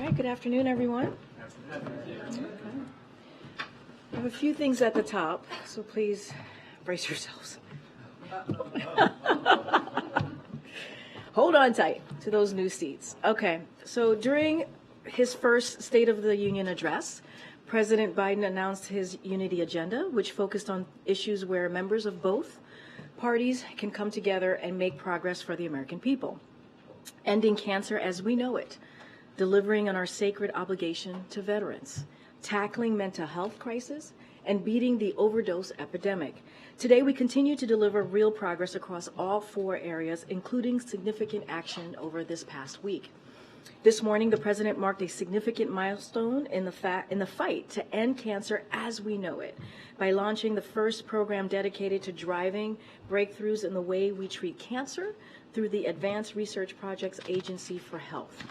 right, good afternoon, everyone. Okay. I have a few things at the top, so please brace yourselves. Hold on tight to those new seats. Okay, so during his first State of the Union address, President Biden announced his unity agenda, which focused on issues where members of both parties can come together and make progress for the American people. Ending cancer as we know it, delivering on our sacred obligation to veterans, tackling mental health crisis, and beating the overdose epidemic. Today, we continue to deliver real progress across all four areas, including significant action over this past week. This morning, the President marked a significant milestone in the fight to end cancer as we know it by launching the first program dedicated to driving breakthroughs in the way we treat cancer through the Advanced Research Projects Agency for Health.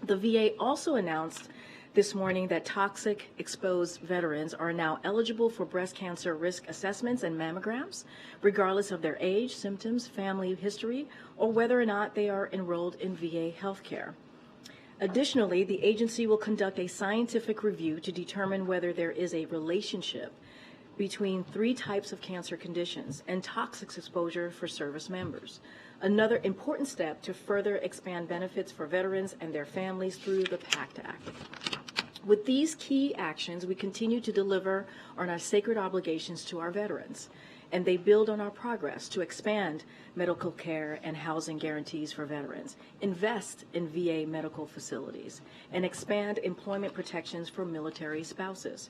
The VA also announced this morning that toxic exposed veterans are now eligible for breast cancer risk assessments and mammograms, regardless of their age, symptoms, family history, or whether or not they are enrolled in VA healthcare. Additionally, the agency will conduct a scientific review to determine whether there is a relationship between three types of cancer conditions and toxic exposure for service members. Another important step to further expand benefits for veterans and their families through the PACT Act. With these key actions, we continue to deliver on our sacred obligations to our veterans, and they build on our progress to expand medical care and housing guarantees for veterans, invest in VA medical facilities, and expand employment protections for military spouses.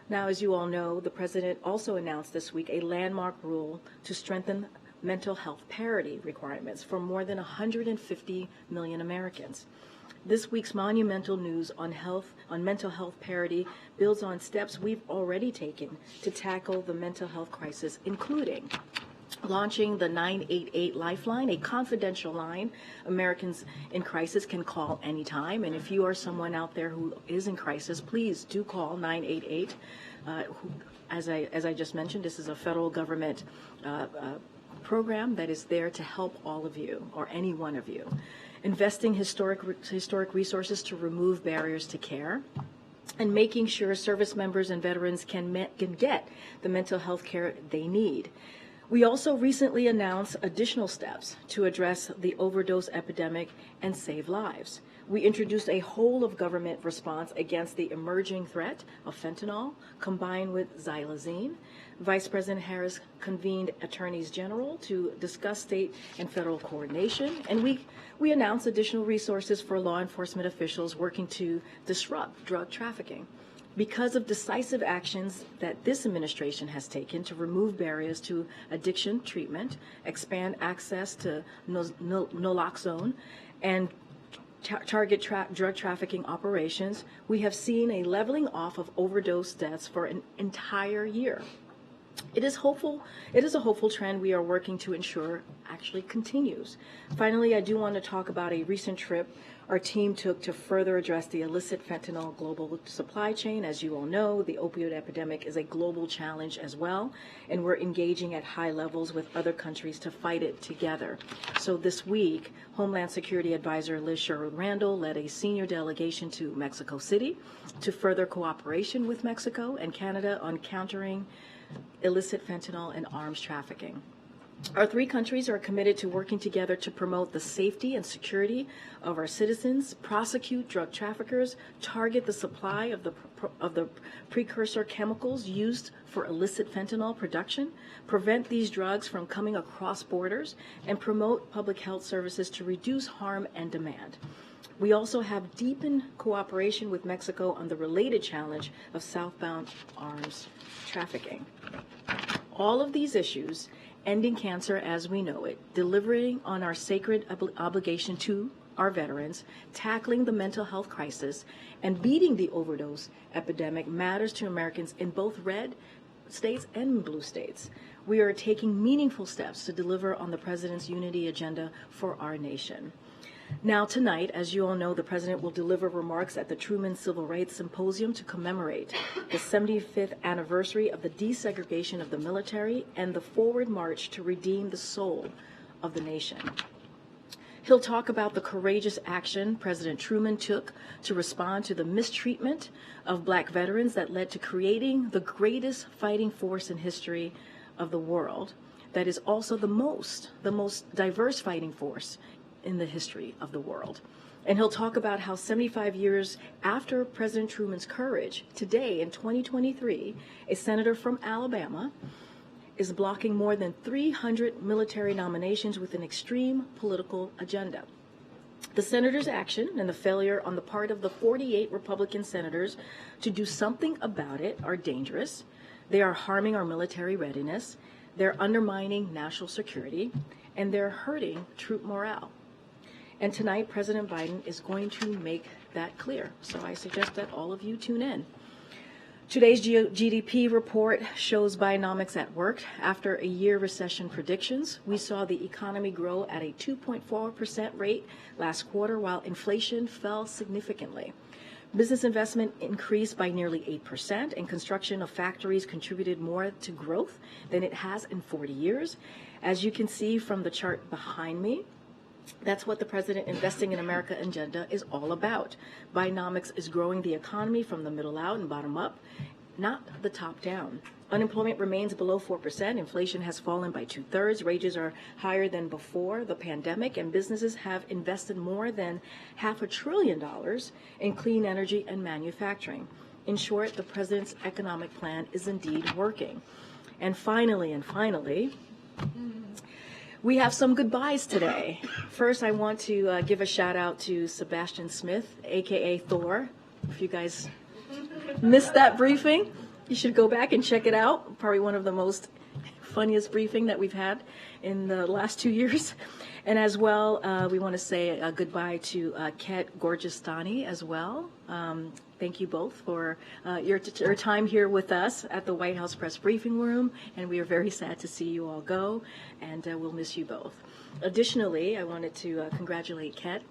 Now, as you all know, the President also announced this week a landmark rule to strengthen mental health parity requirements for more than 150 million Americans. This week's monumental news on mental health parity builds on steps we've already taken to tackle the mental health crisis, including launching the 988 Lifeline, a confidential line Americans in crisis can call anytime. And if you are someone out there who is in crisis, please do call 988. As I just mentioned, this is a federal government program that is there to help all of you, or any one of you. Investing historic resources to remove barriers to care, and making sure service members and veterans can get the mental health care they need. We also recently announced additional steps to address the overdose epidemic and save lives. We introduced a whole-of-government response against the emerging threat of fentanyl combined with xylazine. Vice President Harris convened attorneys general to discuss state and federal coordination, and we announced additional resources for law enforcement officials working to disrupt drug trafficking. Because of decisive actions that this administration has taken to remove barriers to addiction treatment, expand access to naloxone, and target drug trafficking operations, we have seen a leveling off of overdose deaths for an entire year. It is a hopeful trend we are working to ensure actually continues. Finally, I do want to talk about a recent trip our team took to further address the illicit fentanyl global supply chain. As you all know, the opioid epidemic is a global challenge as well, and we're engaging at high levels with other countries to fight it together. So this week, Homeland Security Advisor Liz Sherwood-Randall led a senior delegation to Mexico City to further cooperation with Mexico and Canada on countering illicit fentanyl and arms trafficking. Our three countries are committed to working together to promote the safety and security of our citizens, prosecute drug traffickers, target the supply of the precursor chemicals used for illicit fentanyl production, prevent these drugs from coming across borders, and promote public health services to reduce harm and demand. We also have deepened cooperation with Mexico on the related challenge of southbound arms trafficking. All of these issues, ending cancer as we know it, delivering on our sacred obligation to our veterans, tackling the mental health crisis, and beating the overdose epidemic matters to Americans in both red states and blue states. We are taking meaningful steps to deliver on the President's unity agenda for our nation. Now tonight, as you all know, the President will deliver remarks at the Truman Civil Rights Symposium to commemorate the 75th anniversary of the desegregation of the military and the forward march to redeem the soul of the nation. He'll talk about the courageous action President Truman took to respond to the mistreatment of Black veterans that led to creating the greatest fighting force in history of the world, that is also the most diverse fighting force in the history of the world. And he'll talk about how 75 years after President Truman's courage, today in 2023, a senator from Alabama is blocking more than 300 military nominations with an extreme political agenda. The senator's action and the failure on the part of the 48 Republican senators to do something about it are dangerous. They are harming our military readiness, they're undermining national security, and they're hurting troop morale. And tonight, President Biden is going to make that clear. So I suggest that all of you tune in. Today's GDP report shows Bidenomics at work. After a year recession predictions, we saw the economy grow at a 2.4% rate last quarter, while inflation fell significantly. Business investment increased by nearly 8%, and construction of factories contributed more to growth than it has in 40 years. As you can see from the chart behind me, that's what the President Investing in America agenda is all about. Bidenomics is growing the economy from the middle out and bottom up, not the top down. Unemployment remains below 4%. Inflation has fallen by 2/3. Wages are higher than before the pandemic, and businesses have invested more than $500 billion in clean energy and manufacturing. In short, the President's economic plan is indeed working. And finally, we have some goodbyes today. First, I want to give a shout out to Sebastian Smith, aka Thor. If you guys missed that briefing, you should go back and check it out. Probably one of the most funniest briefing that we've had in the last 2 years. And as well, we want to say a goodbye to Ket Gorgistani as well. Thank you both for your time here with us at the White House Press Briefing Room, and we are very sad to see you all go, and we'll miss you both. Additionally, I wanted to congratulate Ket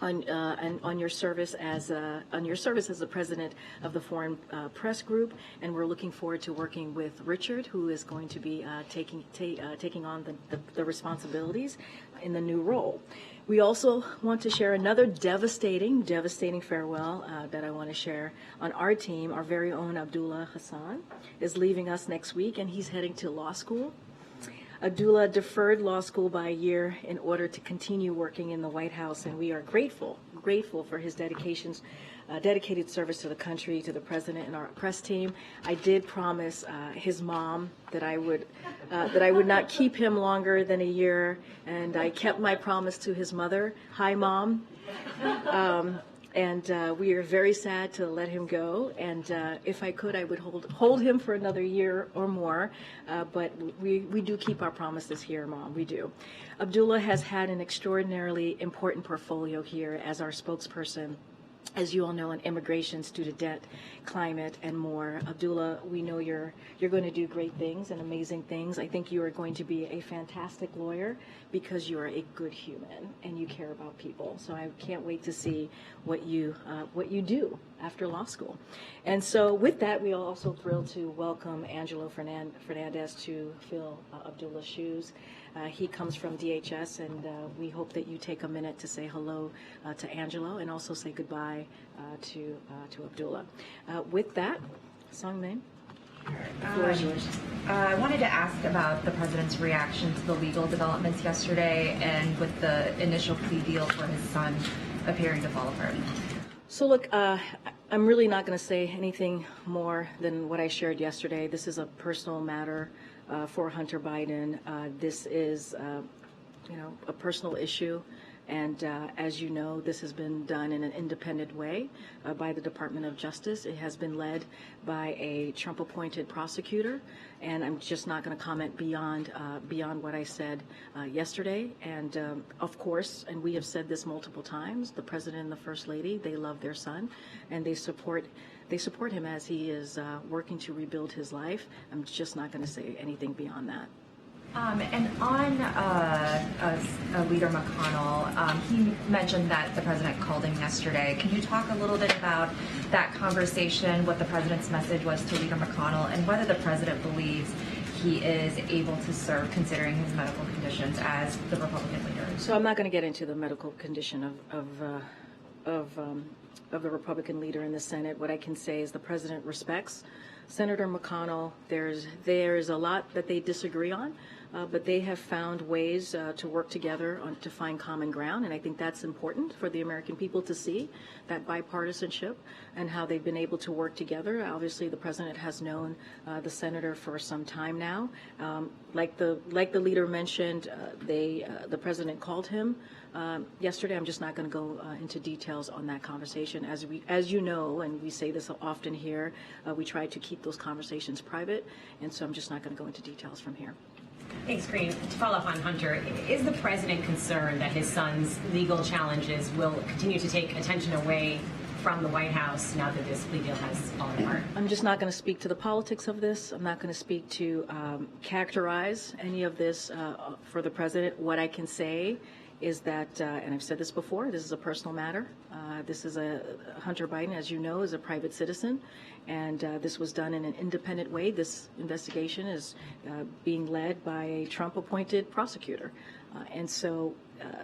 on your service as the president of the Foreign Press Group, and we're looking forward to working with Richard, who is going to be taking on the responsibilities in the new role. We also want to share another devastating farewell that I want to share on our team. Our very own Abdullah Hassan is leaving us next week, and he's heading to law school. Abdullah deferred law school by a year in order to continue working in the White House, and we are grateful for his dedicated service to the country, to the president and our press team. I did promise his mom that I would not keep him longer than a year, and I kept my promise to his mother. Hi, Mom. And we are very sad to let him go. And if I could, I would hold him for another year or more. But we do keep our promises here, Mom. We do. Abdullah has had an extraordinarily important portfolio here as our spokesperson, as you all know, on immigration, student debt, climate, and more. Abdullah, we know you're going to do great things and amazing things. I think you are going to be a fantastic lawyer because you are a good human and you care about people. So I can't wait to see what you do after law school. And so with that, we are also thrilled to welcome Angelo Fernandez to fill Abdullah's shoes. He comes from DHS, and we hope that you take a minute to say hello to Angelo and also say goodbye to Abdullah. With that, song name. The floor is yours. I wanted to ask about the president's reaction to the legal developments yesterday and with the initial plea deal for his son appearing to fall apart. So look, I'm really not going to say anything more than what I shared yesterday. This is a personal matter for Hunter Biden. This is, a personal issue. And as you know, this has been done in an independent way by the Department of Justice. It has been led by a Trump-appointed prosecutor, and I'm just not going to comment beyond what I said yesterday. And of course, and we have said this multiple times, the President and the First Lady, they love their son, and they support him as he is working to rebuild his life. I'm just not going to say anything beyond that. And on Leader McConnell, he mentioned that the president called him yesterday. Can you talk a little bit about that conversation, what the president's message was to Leader McConnell, and whether the president believes he is able to serve considering his medical conditions as the Republican leader? So I'm not going to get into the medical condition of the Republican leader in the Senate. What I can say is the president respects Senator McConnell. There's a lot that they disagree on, but they have found ways to work together to find common ground, and I think that's important for the American people to see, that bipartisanship and how they've been able to work together. Obviously, the president has known the senator for some time now. Like the leader mentioned, the president called him yesterday. I'm just not going to go into details on that conversation. As you know, and we say this often here, we try to keep those conversations private, and so I'm just not going to go into details from here. Thanks, Karine. To follow up on Hunter, is the president concerned that his son's legal challenges will continue to take attention away from the White House now that this plea deal has fallen apart? I'm just not going to speak to the politics of this. I'm not going to speak to characterize any of this for the president. What I can say is that, and I've said this before, this is a personal matter. Hunter Biden, as you know, is a private citizen, and this was done in an independent way. This investigation is being led by a Trump-appointed prosecutor. And so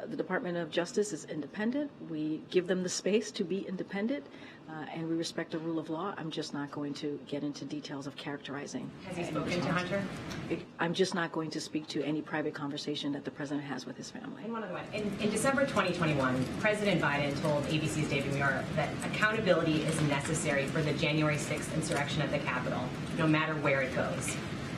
the Department of Justice is independent. We give them the space to be independent, and we respect the rule of law. I'm just not going to get into details of characterizing. Has he spoken to Hunter? I'm just not going to speak to any private conversation that the president has with his family. And one other one. In December 2021, President Biden told ABC's David Muir that accountability is necessary for the January 6th insurrection at the Capitol, no matter where it goes.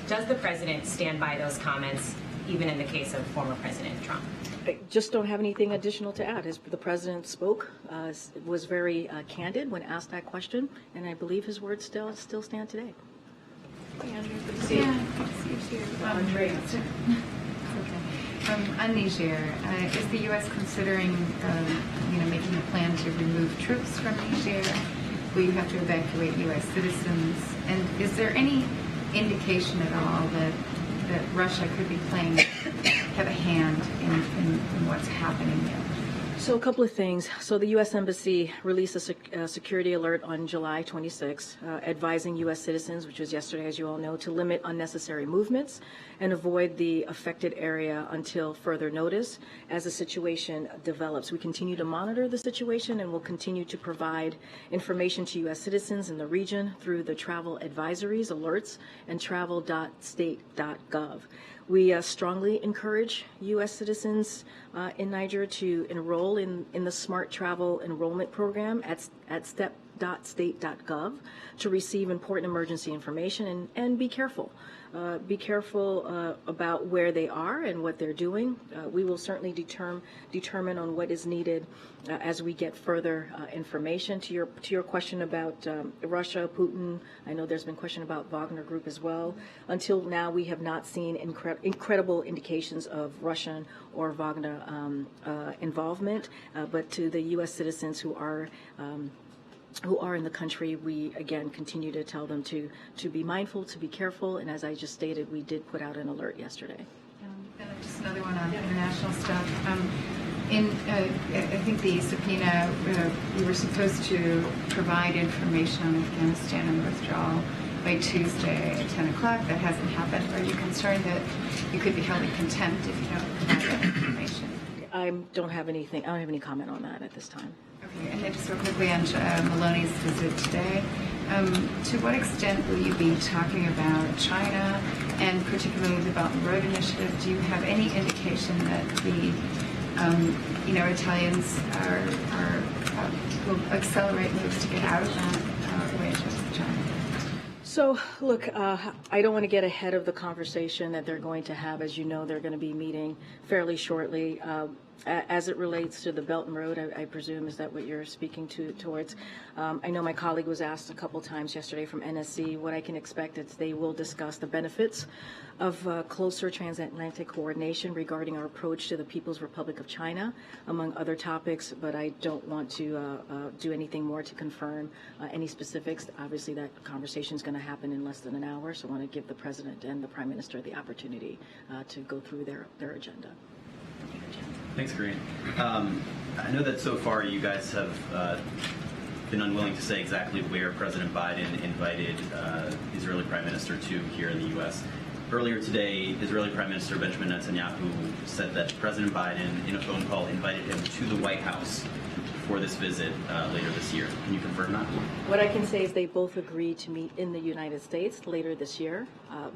Does the president stand by those comments, even in the case of former President Trump? I just don't have anything additional to add. The president spoke, was very candid when asked that question, and I believe his words still stand today. Andrew, good to see you. Yeah, good to see you too. On Niger, is the U.S. considering, making a plan to remove troops from Niger? Will you have to evacuate U.S. citizens? And is there any indication at all that Russia could be have a hand in what's happening there? So a couple of things. So the U.S. Embassy released a security alert on July 26, advising U.S. citizens, which was yesterday, as you all know, to limit unnecessary movements and avoid the affected area until further notice as the situation develops. We continue to monitor the situation and will continue to provide information to U.S. citizens in the region through the travel advisories, alerts, and travel.state.gov. We strongly encourage U.S. citizens in Niger to enroll in the Smart Travel Enrollment Program at step.state.gov to receive important emergency information and be careful. Be careful about where they are and what they're doing. We will certainly determine on what is needed as we get further information. To your question about Russia, Putin, I know there's been question about Wagner Group as well. Until now, we have not seen incredible indications of Russian or Wagner involvement. But to the U.S. citizens who are in the country, we again continue to tell them to be mindful, to be careful, and as I just stated, we did put out an alert yesterday. And just another one on international stuff. I think the subpoena, we were supposed to provide information on Afghanistan and the withdrawal by Tuesday at 10 o'clock. That hasn't happened. Are you concerned that you could be held in contempt if you don't provide that information? I don't have any comment on that at this time. Okay, and then just real quickly on Maloney's visit today, to what extent will you be talking about China and particularly the Belt and Road Initiative? Do you have any indication that the Italians will accelerate moves to get out of that relationship with China? So, look, I don't want to get ahead of the conversation that they're going to have. As you know, they're going to be meeting fairly shortly. As it relates to the Belt and Road, I presume, is that what you're speaking towards? I know my colleague was asked a couple times yesterday from NSC. What I can expect is they will discuss the benefits of closer transatlantic coordination regarding our approach to the People's Republic of China, among other topics, but I don't want to do anything more to confirm any specifics. Obviously, that conversation is going to happen in less than an hour, so I want to give the President and the Prime Minister the opportunity to go through their agenda. Thanks, Karine. I know that so far you guys have been unwilling to say exactly where President Biden invited the Israeli Prime Minister to here in the U.S. Earlier today, Israeli Prime Minister Benjamin Netanyahu said that President Biden, in a phone call, invited him to the White House for this visit later this year. Can you confirm that? What I can say is they both agreed to meet in the United States later this year.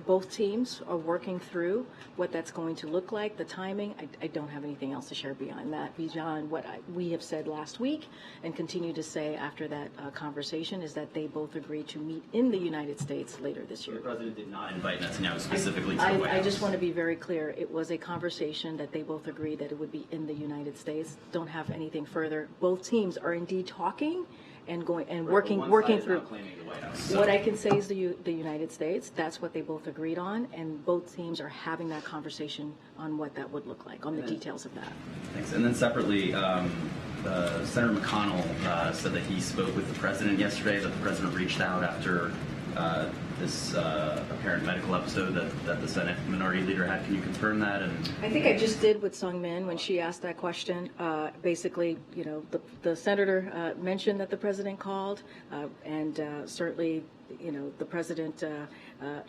Both teams are working through what that's going to look like, the timing. I don't have anything else to share beyond that, beyond what we have said last week and continue to say after that conversation is that they both agreed to meet in the United States later this year. The President did not invite Netanyahu specifically to the White House. I just want to be very clear. It was a conversation that they both agreed that it would be in the United States. Don't have anything further. Both teams are indeed talking and working through. What I can say is the United States. That's what they both agreed on, and both teams are having that conversation on what that would look like, on the details of that. Thanks. And then separately, Senator McConnell said that he spoke with the president yesterday. That the president reached out after this apparent medical episode that the Senate Minority Leader had. Can you confirm that? And I think I just did with Sung Min when she asked that question. Basically, the senator mentioned that the president called, and certainly, the president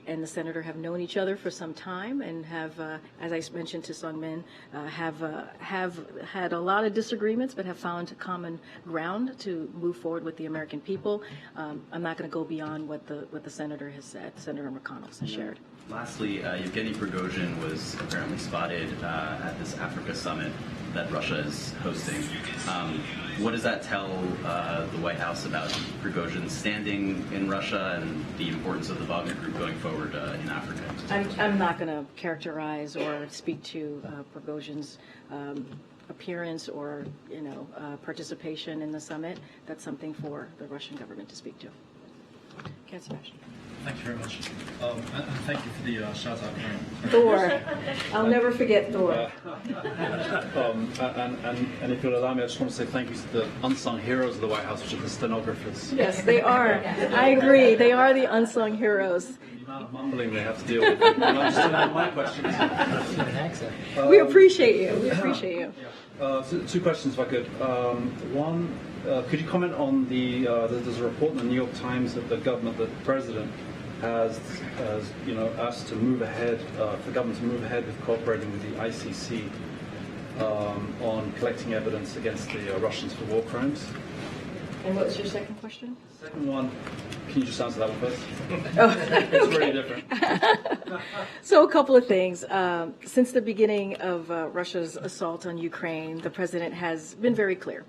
and the senator have known each other for some time and have, as I mentioned to Sung Min, have had a lot of disagreements, but have found common ground to move forward with the American people. I'm not going to go beyond what the senator has said, Senator McConnell has shared. Lastly, Yevgeny Prigozhin was apparently spotted at this Africa summit that Russia is hosting. What does that tell the White House about Prigozhin's standing in Russia and the importance of the Wagner Group going forward in Africa? I'm not going to characterize or speak to Prigozhin's appearance or participation in the summit. That's something for the Russian government to speak to. Ken Sebastian. Thank you very much. And thank you for the shout out, Karine. Thor. I'll never forget Thor. And if you'll allow me, I just want to say thank you to the unsung heroes of the White House, which are the stenographers. Yes, they are. I agree. They are the unsung heroes. The amount of mumbling they have to deal with. And I'm just going my questions. We appreciate you. We appreciate you. So two questions, if I could. One, could you comment on there's a report in the New York Times that the president has asked to move ahead, for the government to move ahead with cooperating with the ICC on collecting evidence against the Russians for war crimes. And what was your second question? Second one, can you just answer that one first? Oh, It's really different. So a couple of things. Since the beginning of Russia's assault on Ukraine, the president has been very clear.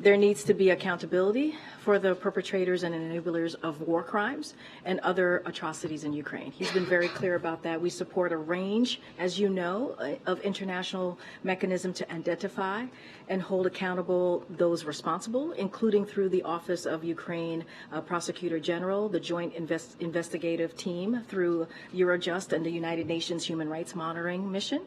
There needs to be accountability for the perpetrators and enablers of war crimes and other atrocities in Ukraine. He's been very clear about that. We support a range, as you know, of international mechanisms to identify and hold accountable those responsible, including through the Office of Ukraine Prosecutor General, the Joint Investigative Team through Eurojust and the United Nations Human Rights Monitoring Mission,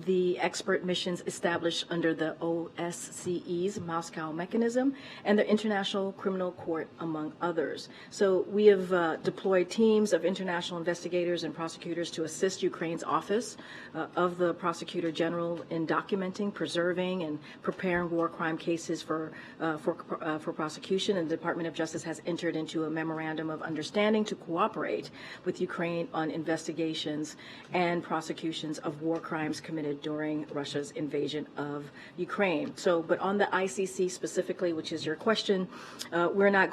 the expert missions established under the OSCE's Moscow mechanism, and the International Criminal Court, among others. So we have deployed teams of international investigators and prosecutors to assist Ukraine's Office of the Prosecutor General in documenting, preserving, and preparing war crime cases for prosecution. And the Department of Justice has entered into a memorandum of understanding to cooperate with Ukraine on investigations and prosecutions of war crimes committed during Russia's invasion of Ukraine. So, but on the ICC specifically, which is your question, we're not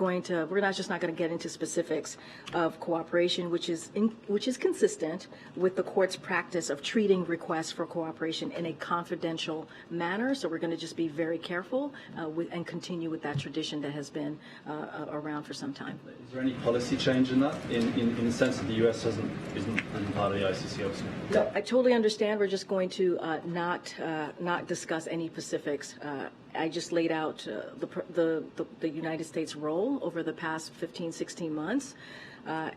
just not going to get into specifics of cooperation, which is consistent with the court's practice of treating requests for cooperation in a confidential manner. So we're going to just be very careful and continue with that tradition that has been around for some time. Is there any policy change in that, in the sense that the U.S. isn't part of the ICC, obviously? No, I totally understand. We're just going to not discuss any specifics. I just laid out the United States role over the past 15, 16 months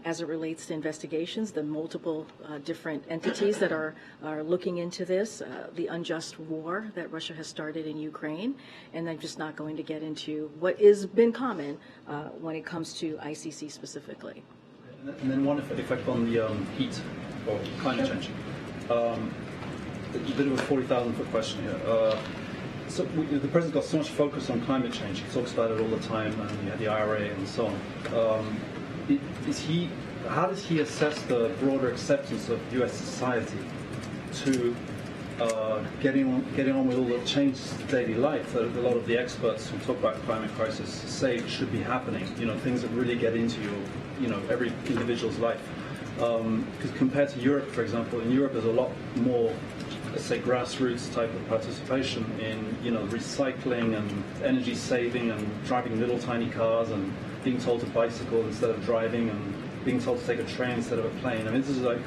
as it relates to investigations, the multiple different entities that are looking into this, the unjust war that Russia has started in Ukraine, and I'm just not going to get into what has been common when it comes to ICC specifically. And then one effect on the heat or climate change. A bit of a 40,000-foot question here. So the president got so much focus on climate change. He talks about it all the time, and you had the IRA and so on. Is he how does he assess the broader acceptance of U.S. society to getting on with all the changes to daily life that a lot of the experts who talk about climate crisis say should be happening? Things that really get into every individual's life. Because compared to Europe, for example, in Europe there's a lot more, let's say, grassroots type of participation in recycling and energy saving and driving little tiny cars and being told to bicycle instead of driving and being told to take a train instead of a plane. I mean, this is like,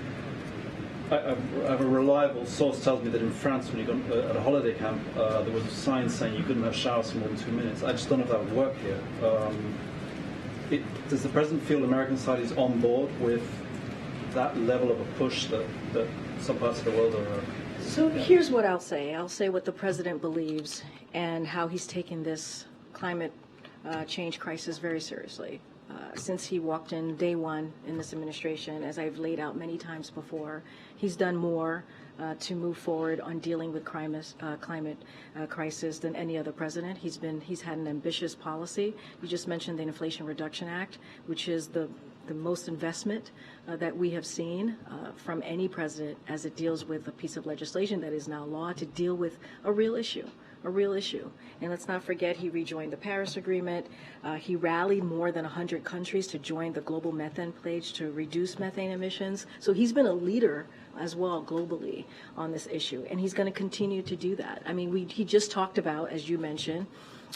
I have a reliable source tells me that in France, when you go at a holiday camp, there was a sign saying you couldn't have showers for more than 2 minutes. I just don't know if that would work here. Does the president feel American society is on board with that level of a push that some parts of the world are? So here's what I'll say. I'll say what the president believes and how he's taken this climate change crisis very seriously. Since he walked in day one in this administration, as I've laid out many times before, he's done more to move forward on dealing with climate crisis than any other president. He's had an ambitious policy. You just mentioned the Inflation Reduction Act, which is the most investment that we have seen from any president as it deals with a piece of legislation that is now law to deal with a real issue. And let's not forget, he rejoined the Paris Agreement. He rallied more than 100 countries to join the global methane pledge to reduce methane emissions. So he's been a leader as well globally on this issue, and he's going to continue to do that. I mean, he just talked about, as you mentioned,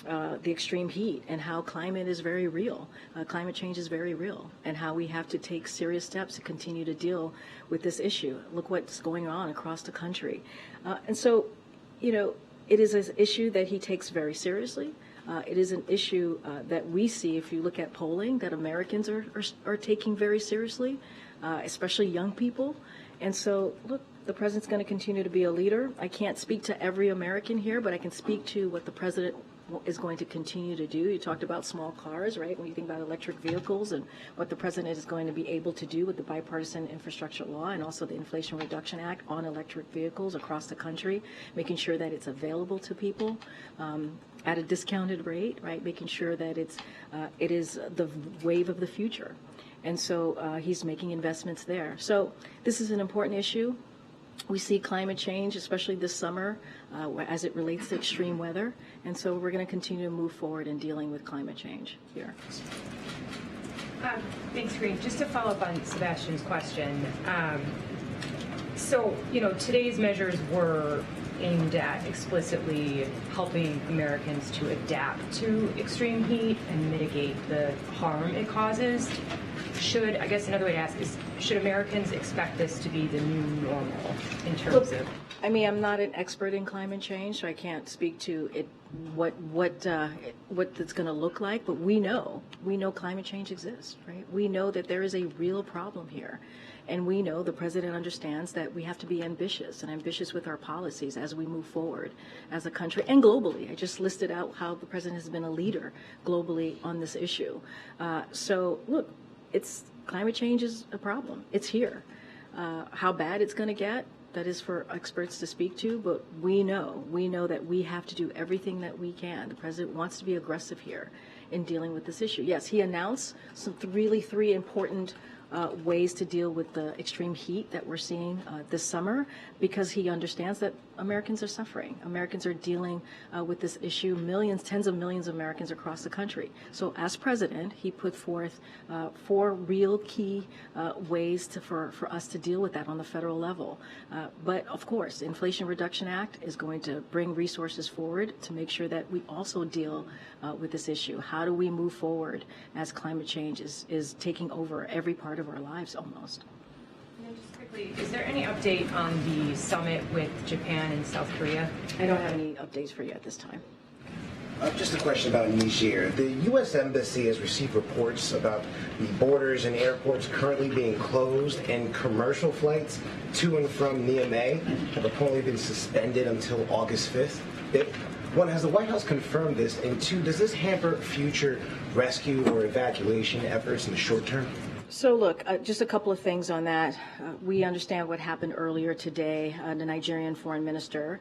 the extreme heat and how climate is very real. Climate change is very real, and how we have to take serious steps to continue to deal with this issue. Look what's going on across the country. And so, it is an issue that he takes very seriously. It is an issue that we see, if you look at polling, that Americans are taking very seriously, especially young people. And so, look, the president's going to continue to be a leader. I can't speak to every American here, but I can speak to what the president is going to continue to do. You talked about small cars, right? When you think about electric vehicles and what the president is going to be able to do with the bipartisan infrastructure law and also the Inflation Reduction Act on electric vehicles across the country, making sure that it's available to people at a discounted rate, right? Making sure that it is the wave of the future. And so he's making investments there. So this is an important issue. We see climate change, especially this summer, as it relates to extreme weather. And so we're going to continue to move forward in dealing with climate change here. Thanks, Karine. Just to follow up on Sebastian's question. So, today's measures were aimed at explicitly helping Americans to adapt to extreme heat and mitigate the harm it causes. I guess another way to ask is, should Americans expect this to be the new normal in terms of? I mean, I'm not an expert in climate change, so I can't speak to it, what it's going to look like. But we know climate change exists, right? We know that there is a real problem here, and we know the president understands that we have to be ambitious with our policies as we move forward as a country and globally. I just listed out how the president has been a leader globally on this issue. So look. Climate change is a problem. It's here. How bad it's going to get, that is for experts to speak to, but we know that we have to do everything that we can. The president wants to be aggressive here in dealing with this issue. Yes, he announced three important ways to deal with the extreme heat that we're seeing this summer, because he understands that Americans are suffering. Americans are dealing with this issue, tens of millions of Americans across the country. So as president, he put forth 4 real key ways for us to deal with that on the federal level. But of course, the Inflation Reduction Act is going to bring resources forward to make sure that we also deal with this issue. How do we move forward as climate change is taking over every part of our lives almost? Just quickly, is there any update on the summit with Japan and South Korea? I don't have any updates for you at this time. Just a question about Niger. The U.S. Embassy has received reports about the borders and airports currently being closed, and commercial flights to and from Niamey have apparently been suspended until August 5th. One, has the White House confirmed this? And two, does this hamper future rescue or evacuation efforts in the short term? So look, just a couple of things on that. We understand what happened earlier today. The Nigerian foreign minister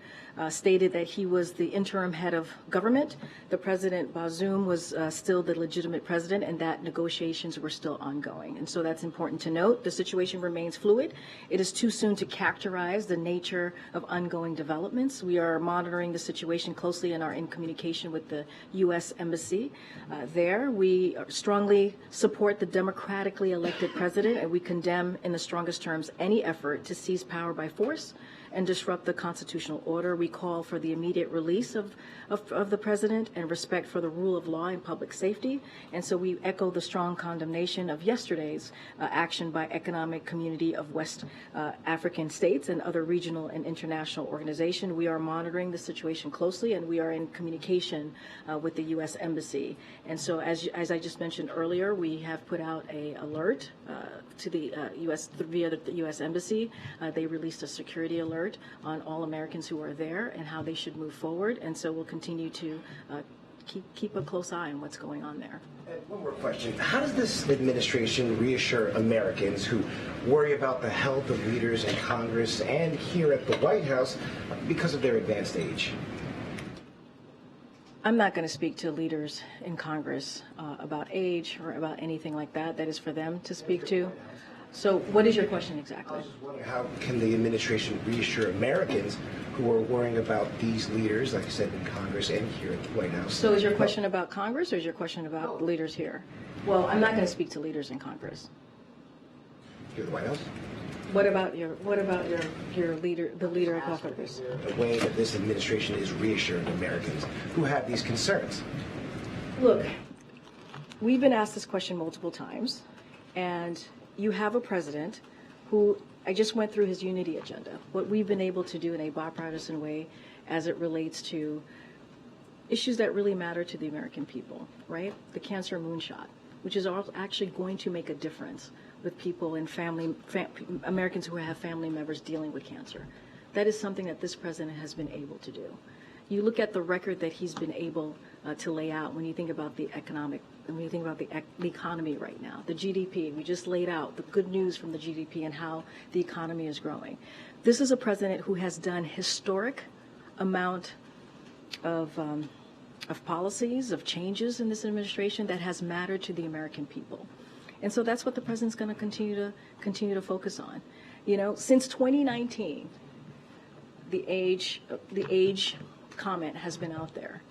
stated that he was the interim head of government. The President Bazoum was still the legitimate president, and that negotiations were still ongoing. And so that's important to note. The situation remains fluid. It is too soon to characterize the nature of ongoing developments. We are monitoring the situation closely and are in communication with the U.S. Embassy there. We strongly support the democratically elected president, and we condemn in the strongest terms any effort to seize power by force and disrupt the constitutional order. We call for the immediate release of the president and respect for the rule of law and public safety. And so we echo the strong condemnation of yesterday's action by Economic Community of West African States and other regional and international organizations. We are monitoring the situation closely, and we are in communication with the U.S. Embassy. And so as I just mentioned earlier, we have put out an alert to the U.S. via the U.S. Embassy. They released a security alert on all Americans who are there and how they should move forward. And so we'll continue to keep a close eye on what's going on there. One more question. How does this administration reassure Americans who worry about the health of leaders in Congress and here at the White House because of their advanced age? I'm not going to speak to leaders in Congress about age or about anything like that. That is for them to speak to. So what is your question exactly? I was just wondering, how can the administration reassure Americans who are worrying about these leaders, like I said, in Congress and here at the White House? So is your question about Congress, or is your question about leaders here? Well, I'm not going to speak to leaders in Congress. Here at the White House? What about your leader, the leader of Congress? The way that this administration is reassuring Americans who have these concerns. Look, we've been asked this question multiple times, and you have a president who, I just went through his unity agenda, what we've been able to do in a bipartisan way as it relates to issues that really matter to the American people, right? The cancer moonshot, which is actually going to make a difference with people and Americans who have family members dealing with cancer. That is something that this president has been able to do. You look at the record that he's been able to lay out when you think about the economy right now, the GDP. We just laid out the good news from the GDP and how the economy is growing. This is a president who has done historic amount of policies, of changes in this administration that has mattered to the American people. And so that's what the president's going to continue to focus on. You know, since 2019, the age comment has been out there.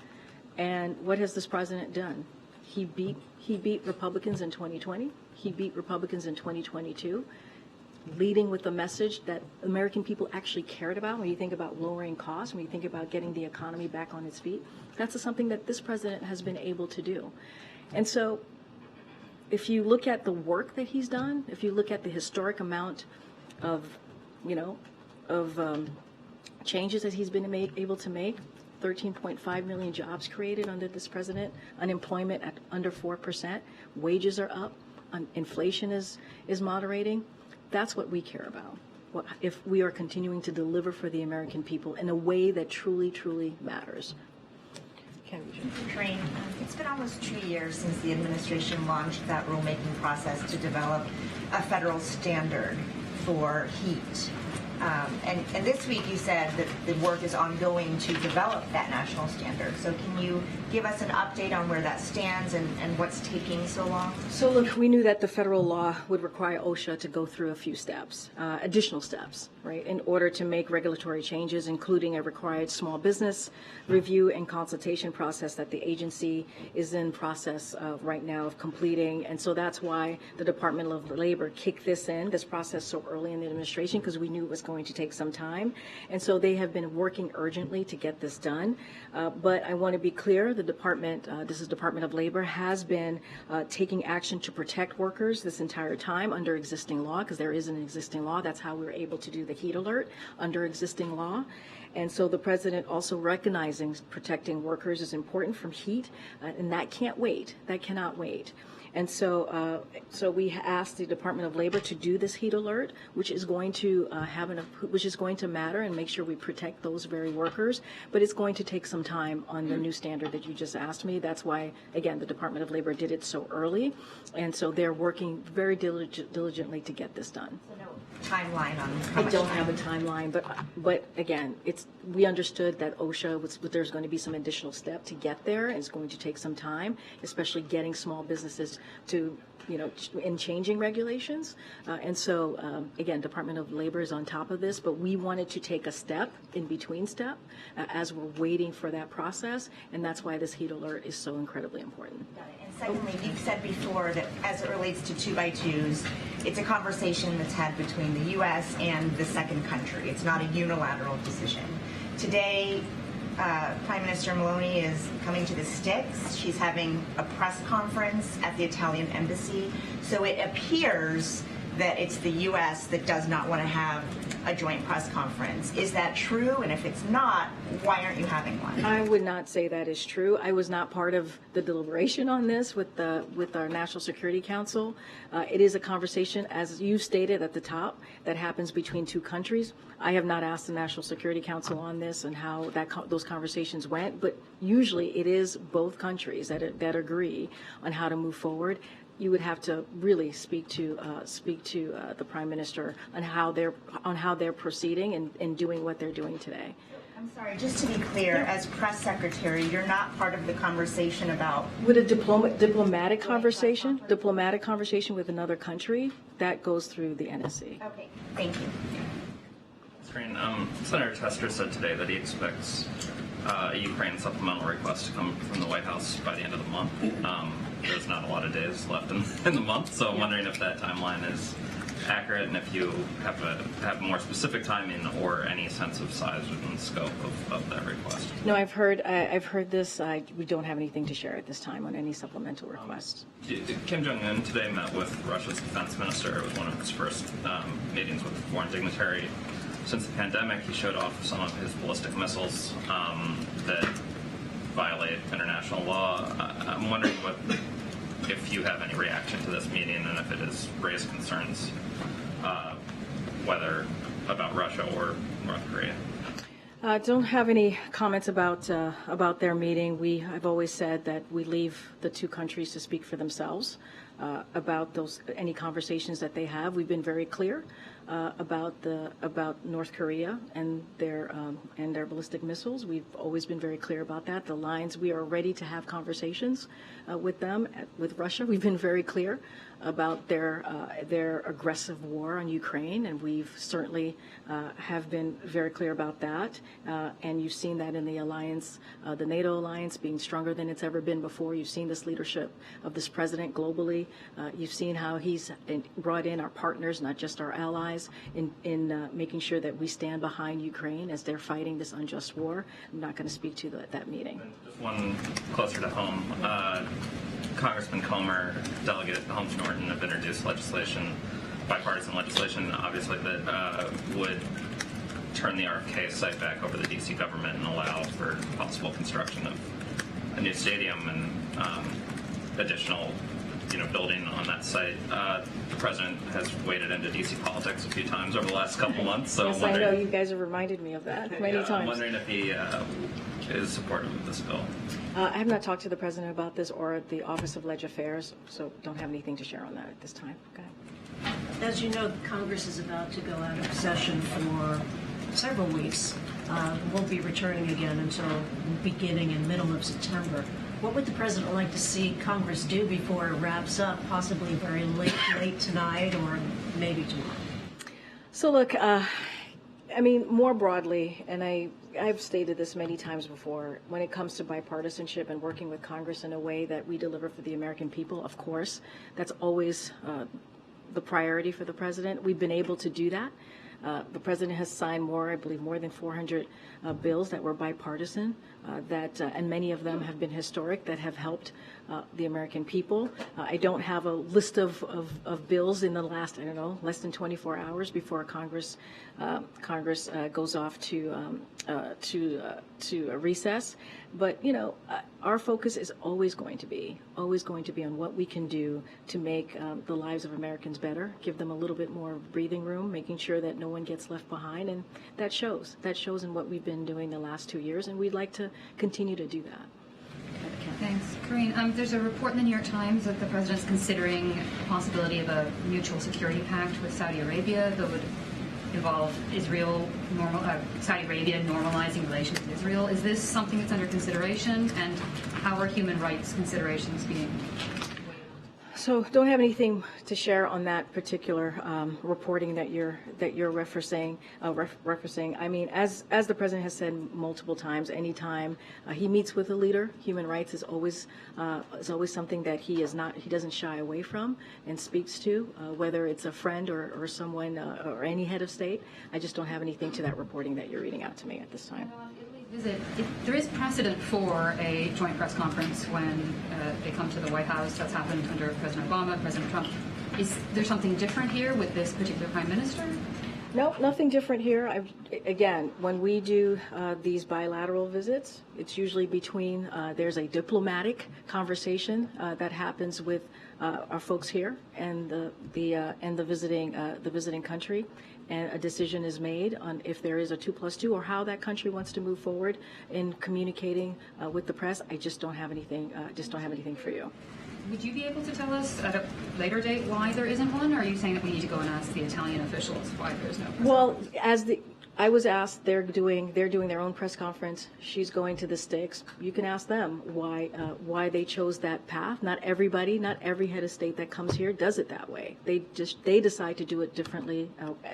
And what has this president done? He beat Republicans in 2020. He beat Republicans in 2022, leading with the message that American people actually cared about. When you think about lowering costs, when you think about getting the economy back on its feet, that's something that this president has been able to do. And so if you look at the work that he's done, if you look at the historic amount of, changes that he's been able to make, 13.5 million jobs created under this president, unemployment at under 4%, wages are up, inflation is moderating. That's what we care about. If we are continuing to deliver for the American people in a way that truly, truly matters. Karine, it's been almost 2 years since the administration launched that rulemaking process to develop a federal standard for heat. And this week you said that the work is ongoing to develop that national standard. So can you give us an update on where that stands and what's taking so long? So look, we knew that the federal law would require OSHA to go through a few steps, additional steps, right, in order to make regulatory changes, including a required small business review and consultation process that the agency is in process of right now of completing. And so that's why the Department of Labor kicked this process so early in the administration, because we knew it was going to take some time. And so they have been working urgently to get this done. But I want to be clear, the department, this is Department of Labor, has been taking action to protect workers this entire time under existing law, because there is an existing law. That's how we were able to do the heat alert under existing law. And so the president also recognizing protecting workers is important from heat, and that can't wait. That cannot wait. And so we asked the Department of Labor to do this heat alert, which is going to matter and make sure we protect those very workers. But it's going to take some time on the new standard that you just asked me. That's why, again, the Department of Labor did it so early, and so they're working very diligently to get this done. So no timeline on how I much don't time? have a timeline, but again, we understood that OSHA there's going to be some additional step to get there. It's going to take some time, especially getting small businesses to, in changing regulations. And so, again, Department of Labor is on top of this, but we wanted to take a step in between step as we're waiting for that process, and that's why this heat alert is so incredibly important. Got it. And secondly, you've said before that as it relates to 2x2s, it's a conversation that's had between the U.S. and the second country. It's not a unilateral decision. Today, Prime Minister Meloni is coming to the sticks. She's having a press conference at the Italian embassy. So it appears that it's the U.S. that does not want to have a joint press conference. Is that true? And if it's not, why aren't you having one? I would not say that is true. I was not part of the deliberation on this with our National Security Council. It is a conversation, as you stated at the top, that happens between two countries. I have not asked the National Security Council on this and how those conversations went, but usually it is both countries that agree on how to move forward. You would have to really speak to the Prime Minister on how they're proceeding and doing what they're doing today. I'm sorry, just to be clear, as press secretary, you're not part of the conversation about... With a diplomatic conversation with another country, that goes through the NSC. Okay, thank you. Karine, Senator Tester said today that he expects a Ukraine supplemental request to come from the White House by the end of the month. There's not a lot of days left in the month, so I'm wondering if that timeline is accurate and if you have more specific timing or any sense of size within the scope of that request. No, I've heard this. We don't have anything to share at this time on any supplemental requests. Kim Jong-un today met with Russia's defense minister. It was one of his first meetings with a foreign dignitary since the pandemic. He showed off some of his ballistic missiles that violate international law. I'm wondering if you have any reaction to this meeting and if it has raised concerns, whether about Russia or North Korea. Don't have any comments about their meeting. I've always said that we leave the two countries to speak for themselves about any conversations that they have. We've been very clear about North Korea and their ballistic missiles. We've always been very clear about that. The lines, we are ready to have conversations with them. With Russia, we've been very clear about their aggressive war on Ukraine, and we've certainly have been very clear about that. And you've seen that in the alliance, the NATO alliance being stronger than it's ever been before. You've seen this leadership of this president globally. You've seen how he's brought in our partners, not just our allies, in making sure that we stand behind Ukraine as they're fighting this unjust war. I'm not going to speak to that meeting. And just one closer to home. Congressman Comer, Delegate Holmes Norton have introduced bipartisan legislation, obviously, that would turn the RFK site back over the D.C. government and allow for possible construction of a new stadium and additional building on that site. The president has waded into D.C. politics a few times over the last couple months. So yes, I know. You guys have reminded me of that many times. I'm wondering if he is supportive of this bill. I have not talked to the president about this or the Office of Leg Affairs, so don't have anything to share on that at this time. Go ahead. As you know, Congress is about to go out of session for several weeks. Won't be returning again until beginning and middle of September. What would the president like to see Congress do before it wraps up, possibly very late tonight or maybe tomorrow? So look, more broadly, and I've stated this many times before, when it comes to bipartisanship and working with Congress in a way that we deliver for the American people, of course, that's always the priority for the president. We've been able to do that. The president has signed more than 400 bills that were bipartisan and many of them have been historic, that have helped the American people. I don't have a list of bills in the last, I don't know, less than 24 hours before Congress goes off to a recess. But our focus is always going to be on what we can do to make the lives of Americans better, give them a little bit more breathing room, making sure that no one gets left behind, and that shows in what we've been doing the last 2 years, and we'd like to continue to do that. Thanks. Karine, there's a report in the New York Times that the president's considering the possibility of a mutual security pact with Saudi Arabia that would involve Saudi Arabia normalizing relations with Israel. Is this something that's under consideration, and how are human rights considerations being weighed? So don't have anything to share on that particular reporting that you're referencing. I mean, as the president has said multiple times, anytime he meets with a leader, human rights is always something that he doesn't shy away from and speaks to, whether it's a friend or someone or any head of state. I just don't have anything to that reporting that you're reading out to me at this time. Visit, if there is precedent for a joint press conference when they come to the White House. That's happened under President Obama, President Trump. Is there something different here with this particular prime minister? No, nothing different here. Again, when we do these bilateral visits, it's usually between, there's a diplomatic conversation that happens with our folks here and the visiting country, and a decision is made on if there is a 2+2 or how that country wants to move forward in communicating with the press. I just don't have anything. For you. Would you be able to tell us at a later date why there isn't one, or are you saying that we need to go and ask the Italian officials why there's no press conference? I was asked, they're doing their own press conference. She's going to the sticks. You can ask them why they chose that path. Not every head of state that comes here does it that way. They decide to do it differently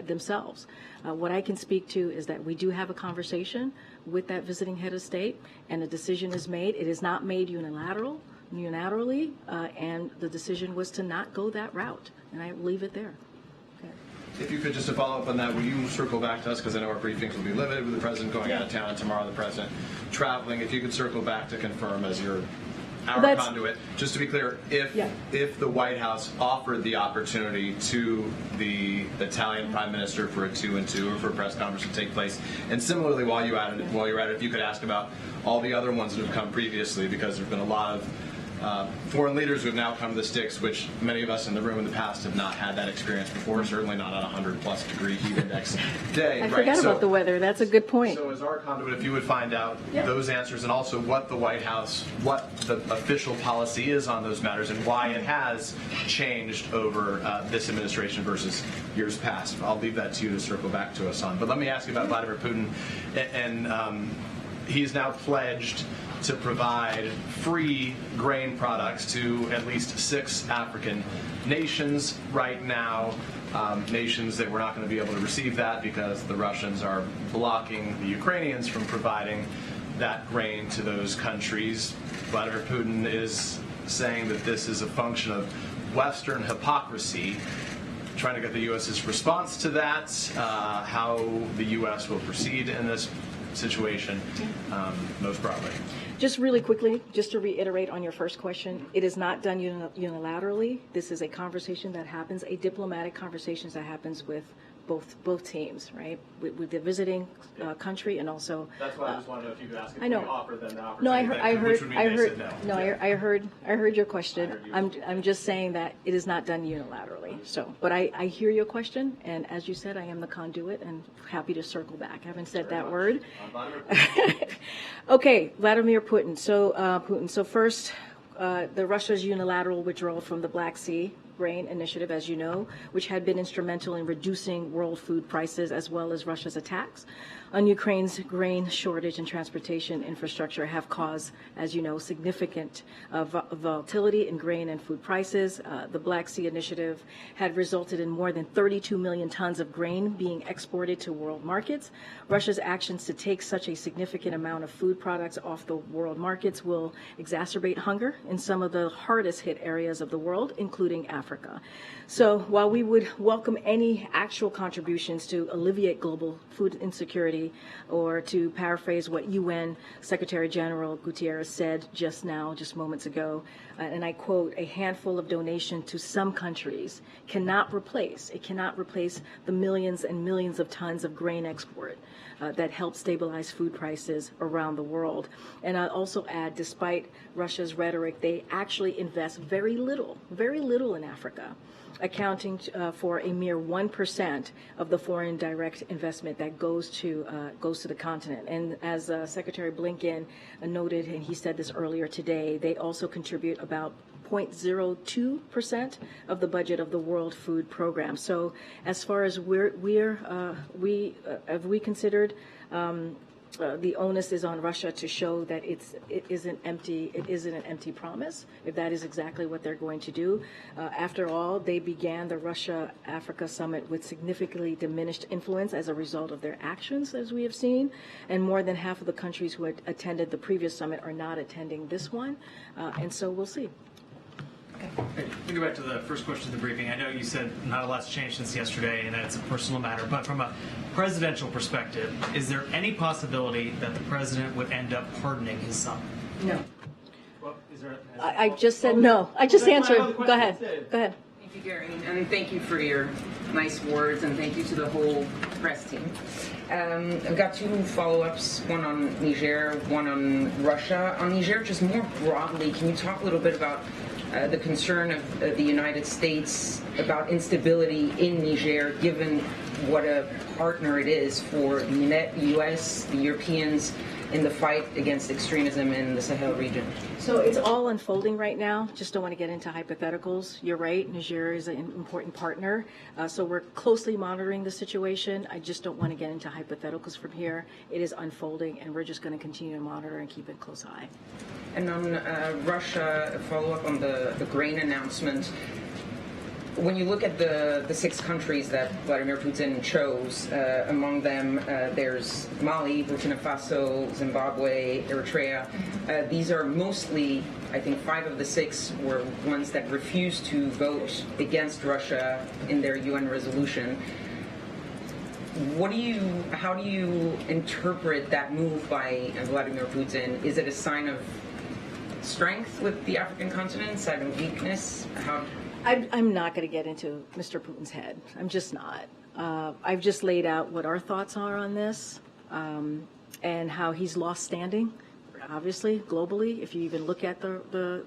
themselves. What I can speak to is that we do have a conversation with that visiting head of state, and a decision is made. It is not made unilaterally, and the decision was to not go that route, and I leave it there. Okay. If you could just to follow up on that, will you circle back to us, because I know our briefings will be limited with the president going out of town, tomorrow the president traveling. If you could circle back to confirm as our conduit, just to be clear, if the White House offered the opportunity to the Italian Prime Minister for a 2-2 or for a press conference to take place, and similarly while you're at it, if you could ask about all the other ones that have come previously, because there's been a lot of foreign leaders who have now come to the sticks, which many of us in the room in the past have not had that experience before, certainly not on a 100+ degree heat index day. I forgot about the weather. That's a good point. So as our conduit, if you would find out those answers, and also what the White House, what the official policy is on those matters, and why it has changed over this administration versus years past. I'll leave that to you to circle back to us on. But let me ask you about Vladimir Putin, and he's now pledged to provide free grain products to at least 6 African nations right now. Nations that we're not going to be able to receive that because the Russians are blocking the Ukrainians from providing that grain to those countries. Vladimir Putin is saying that this is a function of Western hypocrisy. Trying to get the U.S.'s response to that, how the U.S. will proceed in this situation most broadly. Just really quickly, just to reiterate on your first question, it is not done unilaterally. This is a conversation that happens, a diplomatic conversation that happens with both teams, right? With the visiting country, and also. That's why I just wanted to know if you could ask if I know. we offer them the opportunity. No, I heard. No. I heard your question. I'm just saying that it is not done unilaterally. So, but I hear your question, and as you said, I am the conduit, and happy to circle back. I haven't said that word. Okay, Vladimir Putin. So first, the Russia's unilateral withdrawal from the Black Sea grain initiative, as you know, which had been instrumental in reducing world food prices, as well as Russia's attacks on Ukraine's grain shortage and transportation infrastructure, have caused, as you know, significant volatility in grain and food prices. The Black Sea initiative had resulted in more than 32 million tons of grain being exported to world markets. Russia's actions to take such a significant amount of food products off the world markets will exacerbate hunger in some of the hardest hit areas of the world, including Africa. So while we would welcome any actual contributions to alleviate global food insecurity security, or to paraphrase what UN Secretary General Guterres said just moments ago, and I quote, "A handful of donation to some countries cannot replace the millions and millions of tons of grain export that help stabilize food prices around the world." And I'll also add, despite Russia's rhetoric, they actually invest very little in Africa, accounting for a mere 1% of the foreign direct investment that goes to the continent. And as Secretary Blinken noted, and he said this earlier today, they also contribute about 0.02% of the budget of the World Food Program. So as far as have we considered, the onus is on Russia to show that it isn't an empty promise, if that is exactly what they're going to do. After all, they began the Russia-Africa summit with significantly diminished influence as a result of their actions, as we have seen, and more than half of the countries who had attended the previous summit are not attending this one, and so we'll see. Hey, to go back to the first question of the briefing, I know you said not a lot's changed since yesterday and that it's a personal matter, but from a presidential perspective, is there any possibility that the president would end up pardoning his son? No. Well, is there, I just said no. I just answered. Go ahead. Go ahead. Thank you, Karine, and thank you for your nice words, and thank you to the whole press team. I've got two follow-ups, one on Niger, one on Russia. On Niger, just more broadly, can you talk a little bit about the concern of the United States about instability in Niger, given what a partner it is for the U.S., the Europeans, in the fight against extremism in the Sahel region? So it's all unfolding right now. Just don't want to get into hypotheticals. You're right, Niger is an important partner. So we're closely monitoring the situation. I just don't want to get into hypotheticals from here. It is unfolding, and we're just going to continue to monitor and keep a close eye. And on Russia, a follow-up on the grain announcement. When you look at the 6 countries that Vladimir Putin chose, among them there's Mali, Burkina Faso, Zimbabwe, Eritrea. These are mostly, I think 5 of the 6 were ones that refused to vote against Russia in their UN resolution. How do you interpret that move by Vladimir Putin? Is it a sign of strength with the African continent, sign of weakness? I'm not going to get into Mr. Putin's head. I'm just not. I've just laid out what our thoughts are on this, and how he's lost standing, obviously, globally. If you even look at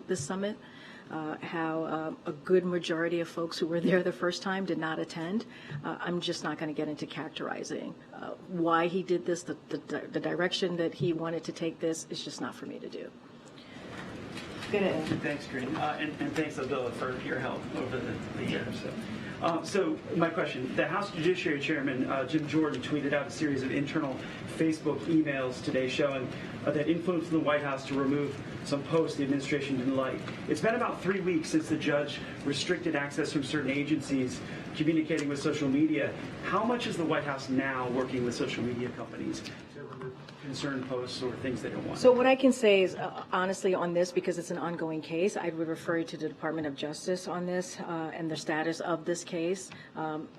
this summit, how a good majority of folks who were there the first time did not attend. I'm just not going to get into characterizing why he did this, the direction that he wanted to take this is just not for me to do. Thanks, Karine, and thanks, Abdullah, for your help over the years. So my question, the House Judiciary Chairman, Jim Jordan, tweeted out a series of internal Facebook emails today showing that influenced the White House to remove some posts the administration didn't like. It's been about 3 weeks since the judge restricted access from certain agencies communicating with social media. How much is the White House now working with social media companies to remove concerned posts or things they don't want? So what I can say is, honestly, on this, because it's an ongoing case, I would refer you to the Department of Justice on this and the status of this case.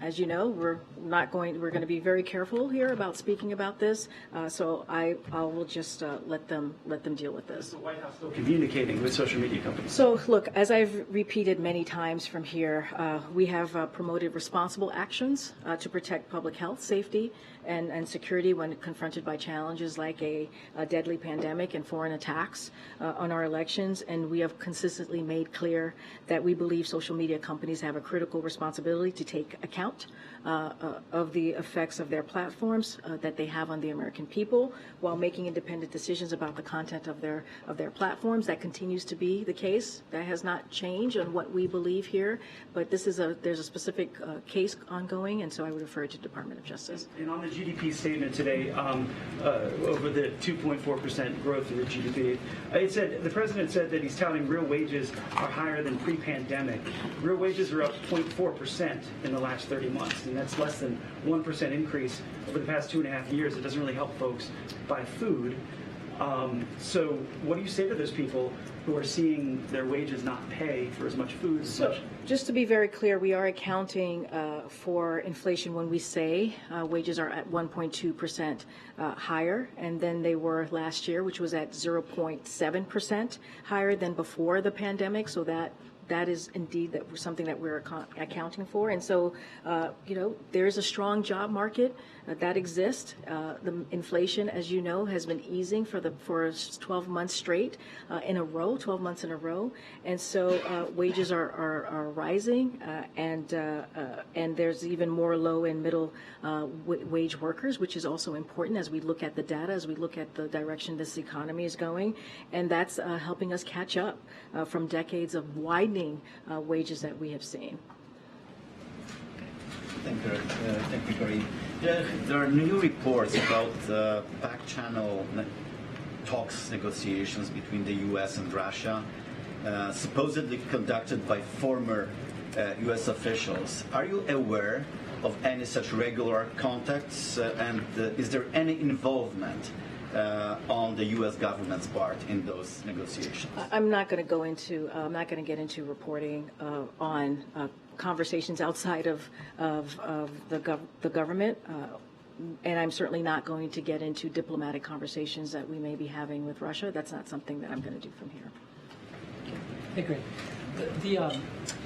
As you know, we're going to be very careful here about speaking about this. So I will just let them deal with this. Is the White House still communicating with social media companies? So look, as I've repeated many times from here, we have promoted responsible actions to protect public health, safety, and security when confronted by challenges like a deadly pandemic and foreign attacks on our elections. And we have consistently made clear that we believe social media companies have a critical responsibility to take account of the effects of their platforms that they have on the American people while making independent decisions about the content of their platforms. That continues to be the case. That has not changed on what we believe here, but there's a specific case ongoing, and so I would refer to the Department of Justice. And on the GDP statement today, over the 2.4% growth in the GDP, the president said that he's touting real wages are higher than pre-pandemic. Real wages are up 0.4% in the last 30 months, and that's less than 1% increase over the past 2.5 years. It doesn't really help folks buy food. So what do you say to those people who are seeing their wages not pay for as much food as So, much? just to be very clear, we are accounting for inflation when we say wages are at 1.2% higher, and then they were last year, which was at 0.7% higher than before the pandemic. So that is indeed something that we're accounting for. And so, there's a strong job market that exists. The inflation, as you know, has been easing for 12 months straight in a row, 12 months in a row. And so wages are rising, and there's even more low and middle wage workers, which is also important as we look at the data, as we look at the direction this economy is going. And that's helping us catch up from decades of widening wages that we have seen. Thank you, Karine. There are new reports about back channel talks, negotiations between the U.S. and Russia, supposedly conducted by former U.S. officials. Are you aware of any such regular contacts, and is there any involvement on the U.S. government's part in those negotiations? I'm not going to get into reporting on conversations outside of the government, and I'm certainly not going to get into diplomatic conversations that we may be having with Russia. That's not something that I'm going to do from here. Hey, Greg.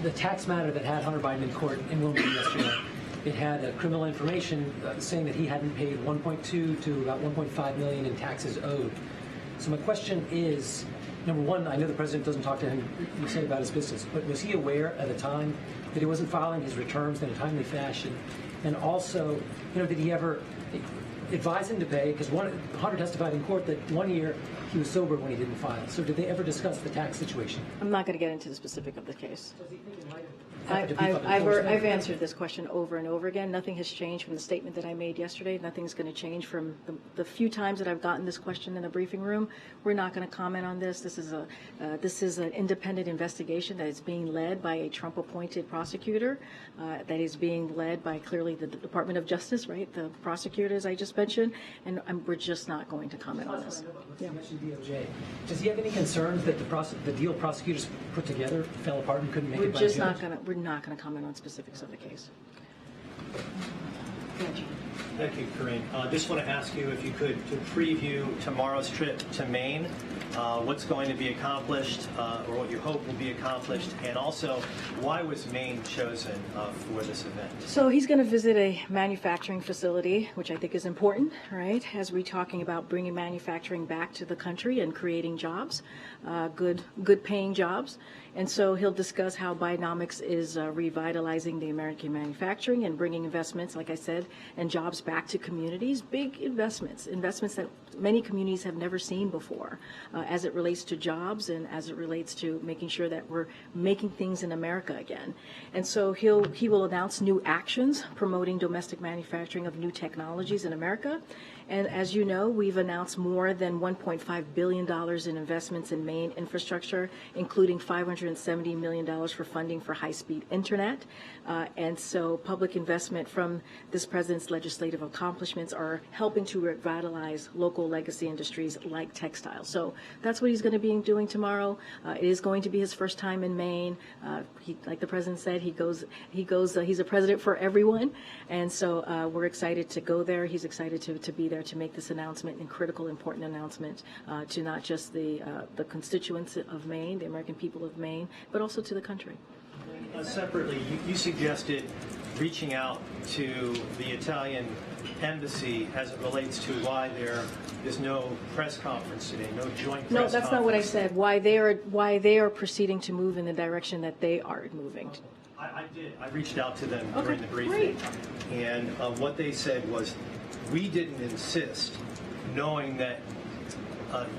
The tax matter that had Hunter Biden in court in Wilmington yesterday, it had criminal information saying that he hadn't paid 1.2 to about 1.5 million in taxes owed. So my question is, number one, I know the president doesn't talk to him, you said, about his business, but was he aware at the time that he wasn't filing his returns in a timely fashion? And also, did he ever advise him to pay? Because Hunter testified in court that 1 year he was sober when he didn't file. So did they ever discuss the tax situation? I'm not going to get into the specific of the case. Does he think it might have I've answered this question over and over again. Nothing has changed from the statement that I made yesterday. Nothing's going to change from the few times that I've gotten this question in the briefing room. We're not going to comment on this. This is an independent investigation that is being led by a Trump-appointed prosecutor, that is being led by clearly the Department of Justice, right? The prosecutors I just mentioned, and we're just not going to comment on this. You mentioned DOJ. Does he have any concerns that the deal prosecutors put together fell apart and couldn't make it by the judge? We're not going to comment on specifics of the case. Thank you, Karine. Just want to ask you if you could to preview tomorrow's trip to Maine, what's going to be accomplished, or what you hope will be accomplished, and also why was Maine chosen for this event? So he's going to visit a manufacturing facility, which I think is important, right? As we're talking about bringing manufacturing back to the country and creating jobs, good paying jobs. And so he'll discuss how Bidenomics is revitalizing the American manufacturing and bringing investments, like I said, and jobs back to communities. Big investments that many communities have never seen before, as it relates to jobs and as it relates to making sure that we're making things in America again. And so he will announce new actions promoting domestic manufacturing of new technologies in America. And as you know, we've announced more than $1.5 billion in investments in Maine infrastructure, including $570 million for funding for high-speed internet. And so public investment from this president's legislative accomplishments are helping to revitalize local legacy industries like textiles. So that's what he's going to be doing tomorrow. It is going to be his first time in Maine. Like the president said, he's a president for everyone. And so we're excited to go there. He's excited to be there to make this announcement, and critical, important announcement to not just the constituents of Maine, the American people of Maine, but also to the country. Separately, you suggested reaching out to the Italian embassy as it relates to why there is no press conference today, no joint press conference. No, that's not what I said. Why they are proceeding to move in the direction that they are moving. I did. I reached out to them Okay, during the briefing, great. and what they said was, we didn't insist, knowing that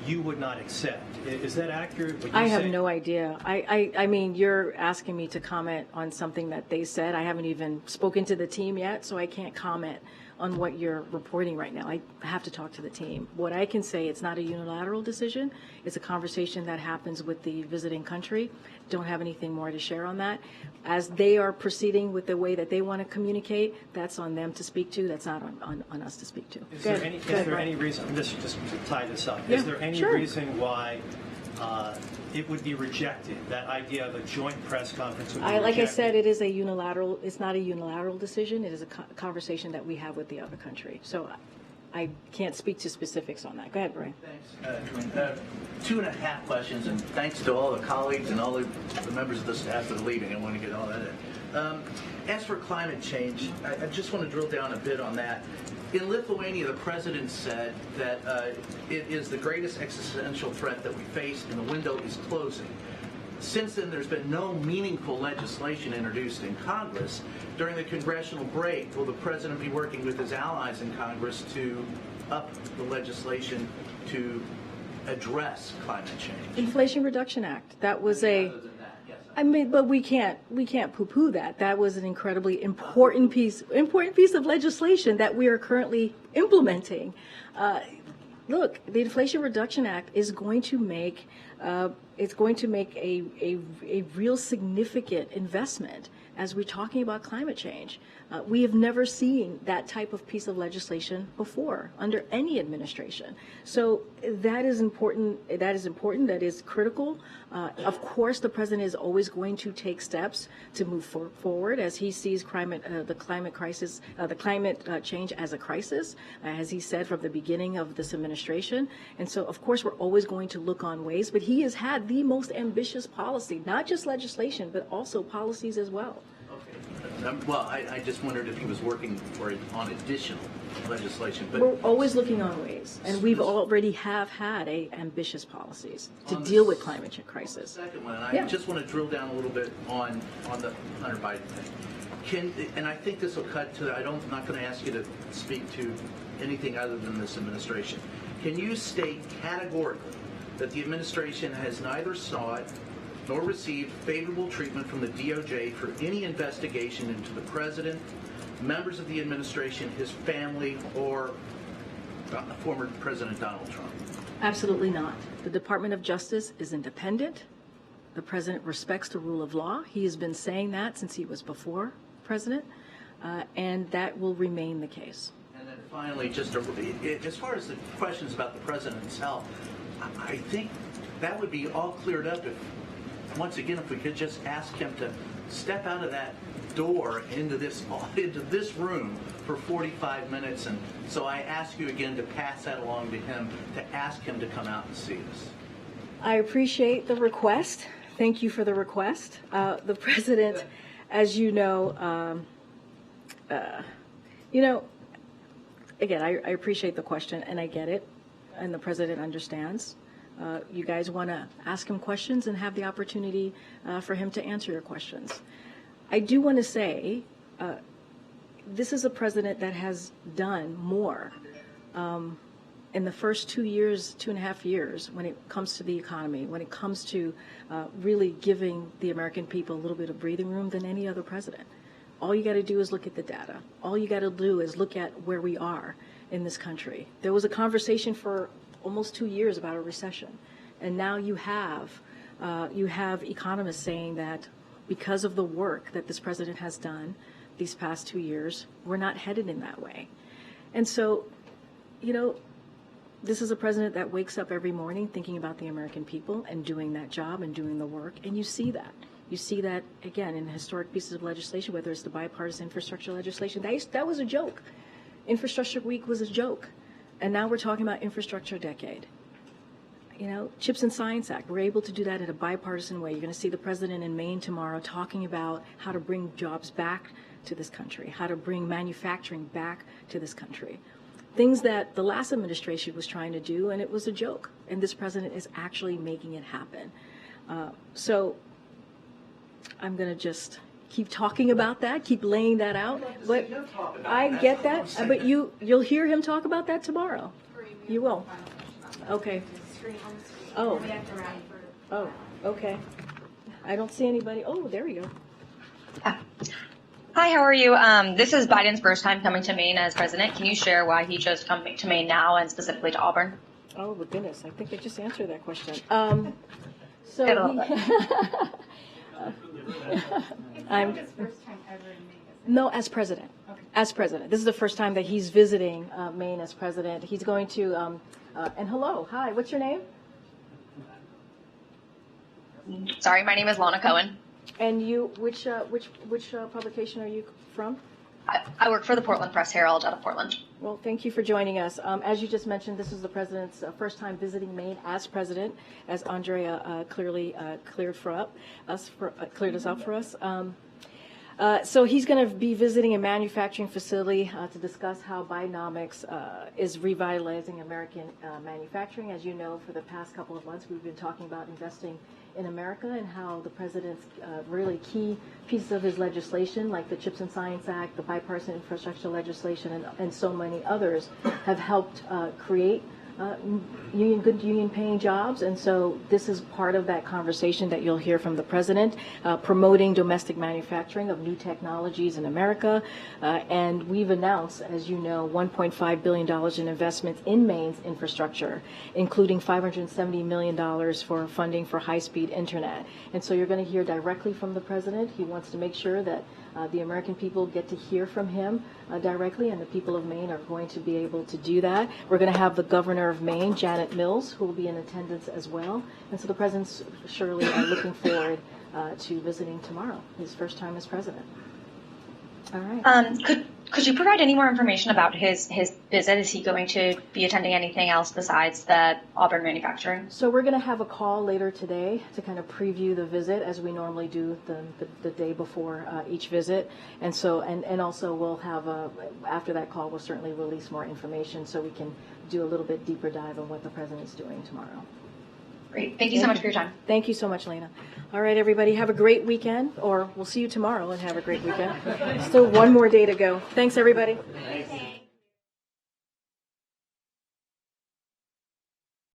you would not accept. Is that accurate? I have no idea. I mean, you're asking me to comment on something that they said. I haven't even spoken to the team yet, so I can't comment on what you're reporting right now. I have to talk to the team. What I can say, it's not a unilateral decision. It's a conversation that happens with the visiting country. Don't have anything more to share on that. As they are proceeding with the way that they want to communicate, that's on them to speak to. That's not on us to speak to. Is there any reason, just to tie this up, Yeah, is there any sure. reason why it would be rejected, that idea of a joint press conference would be Like I rejected? said, it is a unilateral, it's not a unilateral decision. It is a conversation that we have with the other country. So I can't speak to specifics on that. Go ahead, Brian. Thanks. 2.5 questions, and thanks to all the colleagues and all the members of the staff that are leaving. I want to get all that in. As for climate change, I just want to drill down a bit on that. In Lithuania, the president said that it is the greatest existential threat that we face, and the window is closing. Since then, there's been no meaningful legislation introduced in Congress. During the congressional break, will the president be working with his allies in Congress to up the legislation to address climate change? Inflation Reduction Act. That was I mean, but we can't poo-poo that. That was an incredibly important piece of legislation that we are currently implementing. Look, the Inflation Reduction Act is going to make a real significant investment as we're talking about climate change. We have never seen that type of piece of legislation before under any administration. So that is important. That is critical. Of course, the president is always going to take steps to move forward as he sees the climate crisis, the climate change as a crisis, as he said from the beginning of this administration. And so, of course, we're always going to look on ways. But he has had the most ambitious policy, not just legislation, but also policies as well. Well, I just wondered if he was working on additional legislation. But We're always looking on ways, and we've already had ambitious policies to deal with climate change crisis. Second one, and I just want to drill down a little bit on the Hunter Biden thing. And I think this will cut to, I'm not going to ask you to speak to anything other than this administration. Can you state categorically that the administration has neither sought nor received favorable treatment from the DOJ for any investigation into the president, members of the administration, his family, or former President Donald Trump? Absolutely not. The Department of Justice is independent. The president respects the rule of law. He has been saying that since he was before president, and that will remain the case. And then finally, just as far as the questions about the president's health, I think that would be all cleared up if, once again, if we could just ask him to step out of that door into this room for 45 minutes. And so I ask you again to pass that along to him, to ask him to come out and see us. I appreciate the request. Thank you for the request. The president, as you know, again, I appreciate the question, and I get it, and the president understands. You guys want to ask him questions and have the opportunity for him to answer your questions. I do want to say this is a president that has done more in the first 2.5 years when it comes to the economy, when it comes to really giving the American people a little bit of breathing room than any other president. All you got to do is look at the data. All you got to do is look at where we are in this country. There was a conversation for almost 2 years about a recession. And now you have economists saying that because of the work that this president has done these past 2 years, we're not headed in that way. And so, this is a president that wakes up every morning thinking about the American people and doing that job and doing the work. And you see that. You see that, again, in historic pieces of legislation, whether it's the bipartisan infrastructure legislation. That was a joke. Infrastructure Week was a joke. And now we're talking about infrastructure decade. Chips and Science Act, we're able to do that in a bipartisan way. You're going to see the president in Maine tomorrow talking about how to bring jobs back to this country, how to bring manufacturing back to this country. Things that the last administration was trying to do, and it was a joke. And this president is actually making it happen. So I'm going to just keep talking about that, keep laying that out. But I get that. But you'll hear him talk about that tomorrow. You will. Okay. Oh. Oh, okay. I don't see anybody. Oh, there we go. Hi, how are you? This is Biden's first time coming to Maine as president. Can you share why he chose to come to Maine now and specifically to Auburn? Oh, my goodness. I think I just answered that question. No, as president. Okay. As president. This is the first time that he's visiting Maine as president. He's going to, and hello, hi, what's your name? Sorry, my name is Lana Cohen. And you, which publication are you from? I work for the Portland Press Herald out of Portland. Well, thank you for joining us. As you just mentioned, this is the president's first time visiting Maine as president, as Andrea clearly cleared us up for us. So he's going to be visiting a manufacturing facility to discuss how Bidenomics is revitalizing American manufacturing. As you know, for the past couple of months, we've been talking about investing in America and how the president's really key pieces of his legislation, like the CHIPS and Science Act, the bipartisan infrastructure legislation, and so many others, have helped create good union-paying jobs. And so this is part of that conversation that you'll hear from the president, promoting domestic manufacturing of new technologies in America. And we've announced, as you know, $1.5 billion in investments in Maine's infrastructure, including $570 million for funding for high-speed internet. And so you're going to hear directly from the president. He wants to make sure that the American people get to hear from him directly, and the people of Maine are going to be able to do that. We're going to have the governor of Maine, Janet Mills, who will be in attendance as well. And so the president's surely looking forward to visiting tomorrow, his first time as president. All right. Could you provide any more information about his visit? Is he going to be attending anything else besides the Auburn manufacturing? So we're going to have a call later today to kind of preview the visit, as we normally do the day before each visit. And so, and also we'll have after that call, we'll certainly release more information so we can do a little bit deeper dive on what the president's doing tomorrow. Great. Thank you so much for your time. Thank you so much, Lena. All right, everybody, have a great weekend, or we'll see you tomorrow and have a great weekend. Still one more day to go. Thanks, everybody.